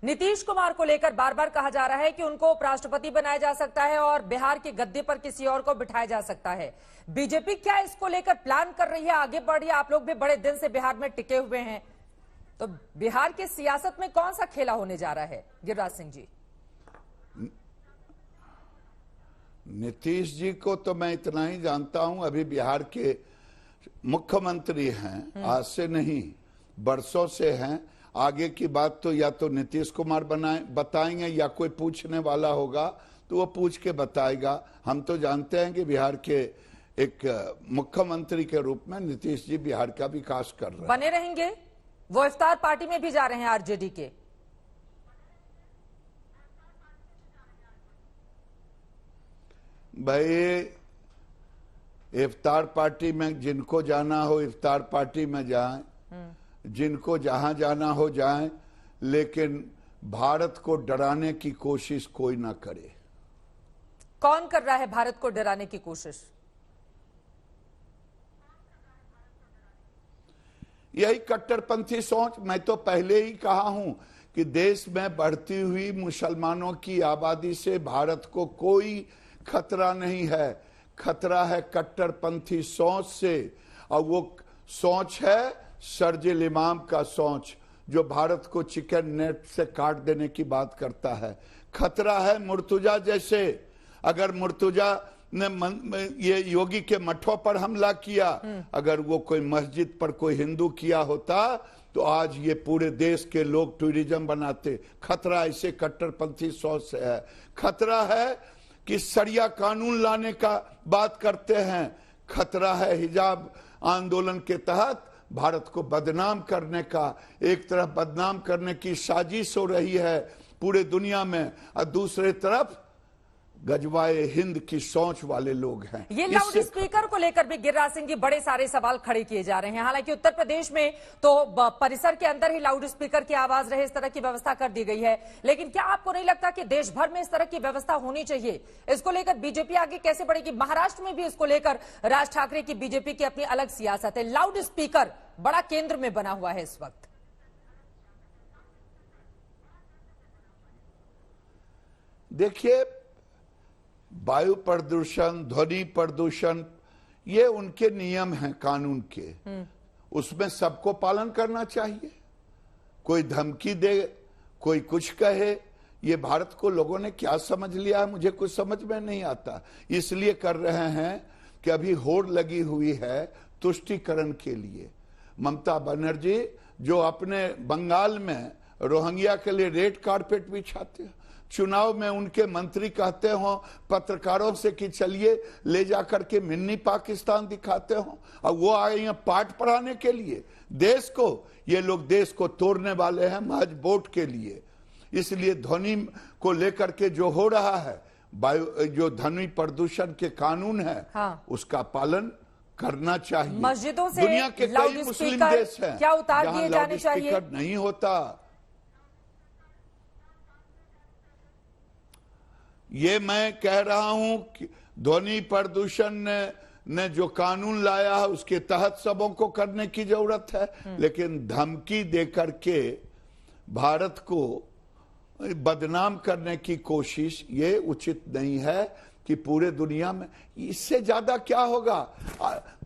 नीतीश कुमार को लेकर बार बार कहा जा रहा है कि उनको उपराष्ट्रपति बनाया जा सकता है और बिहार के गद्दे पर किसी और को बिठाया जा सकता है। बीजेपी क्या इसको लेकर प्लान कर रही है, आगे बढ़ रही है? आप लोग भी बड़े दिन से बिहार में टिके हुए हैं, तो बिहार की सियासत में कौन सा खेला होने जा रहा है गिरिराज सिंह जी? नीतीश जी को तो मैं इतना ही जानता हूं, अभी बिहार के मुख्यमंत्री हैं, आज से नहीं बरसों से हैं। आगे की बात तो या तो नीतीश कुमार बताएंगे या कोई पूछने वाला होगा तो वो पूछ के बताएगा। हम तो जानते हैं कि बिहार के एक मुख्यमंत्री के रूप में नीतीश जी बिहार का विकास कर रहे हैं। बने रहेंगे? वो इफ्तार पार्टी में भी जा रहे हैं आरजेडी के। भाई इफ्तार पार्टी में जिनको जाना हो इफ्तार पार्टी में जाएं, जिनको जहां जाना हो जाएं, लेकिन भारत को डराने की कोशिश कोई ना करे। कौन कर रहा है भारत को डराने की कोशिश? यही कट्टरपंथी सोच। मैं तो पहले ही कहा हूं कि देश में बढ़ती हुई मुसलमानों की आबादी से भारत को कोई खतरा नहीं है, खतरा है कट्टरपंथी सोच से। और वो सोच है शर्जिल इमाम का सोच, जो भारत को चिकन नेट से काट देने की बात करता है। खतरा है मुर्तुजा जैसे। अगर मुर्तुजा ने ये योगी के मठों पर हमला किया, अगर वो कोई मस्जिद पर कोई हिंदू किया होता तो आज ये पूरे देश के लोग टूरिज्म बनाते। खतरा ऐसे कट्टरपंथी सोच से है। खतरा है कि शरिया कानून लाने का बात करते हैं। खतरा है हिजाब आंदोलन के तहत भारत को बदनाम करने का। एक तरफ बदनाम करने की साजिश हो रही है पूरे दुनिया में, और दूसरे तरफ गजवाए हिंद की सोच वाले लोग हैं। ये लाउड स्पीकर को लेकर भी गिरिराज सिंह जी बड़े सारे सवाल खड़े किए जा रहे हैं। हालांकि उत्तर प्रदेश में तो परिसर के अंदर ही लाउड स्पीकर की आवाज रहे, इस तरह की व्यवस्था कर दी गई है। लेकिन क्या आपको नहीं लगता कि देश भर में इस तरह की व्यवस्था होनी चाहिए? इसको लेकर बीजेपी आगे कैसे बढ़ेगी? महाराष्ट्र में भी इसको लेकर राज ठाकरे की बीजेपी की अपनी अलग सियासत है। लाउड स्पीकर बड़ा केंद्र में बना हुआ है इस वक्त। देखिए, वायु प्रदूषण, ध्वनि प्रदूषण, ये उनके नियम हैं कानून के, उसमें सबको पालन करना चाहिए। कोई धमकी दे, कोई कुछ कहे, ये भारत को लोगों ने क्या समझ लिया है, मुझे कुछ समझ में नहीं आता। इसलिए कर रहे हैं कि अभी होड़ लगी हुई है तुष्टीकरण के लिए। ममता बनर्जी जो अपने बंगाल में रोहिंग्या के लिए रेड कारपेट बिछाते हैं, चुनाव में उनके मंत्री कहते हो पत्रकारों से कि चलिए ले जाकर के मिनी पाकिस्तान दिखाते हो, और वो आए यहाँ पाठ पढ़ाने के लिए देश को। ये लोग देश को तोड़ने वाले हैं महज वोट के लिए। इसलिए ध्वनि को लेकर के जो हो रहा है, जो ध्वनि प्रदूषण के कानून है, हाँ, उसका पालन करना चाहिए। मस्जिदों से दुनिया के कई मुस्लिम देश हैं क्या उतार दिए जाने चाहिए? नहीं होता। ये मैं कह रहा हूं कि ध्वनि प्रदूषण ने जो कानून लाया है उसके तहत सबों को करने की जरूरत है। लेकिन धमकी देकर के भारत को बदनाम करने की कोशिश ये उचित नहीं है कि पूरे दुनिया में। इससे ज्यादा क्या होगा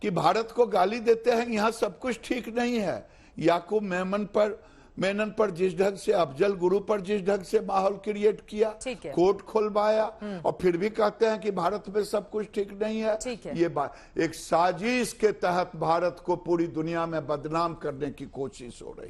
कि भारत को गाली देते हैं, यहाँ सब कुछ ठीक नहीं है। याकूब मेनन पर जिस ढंग से, अफजल गुरु पर जिस ढंग से माहौल क्रिएट किया, कोर्ट खुलवाया, और फिर भी कहते हैं कि भारत में सब कुछ ठीक नहीं है। ये बात एक साजिश के तहत भारत को पूरी दुनिया में बदनाम करने की कोशिश हो रही है।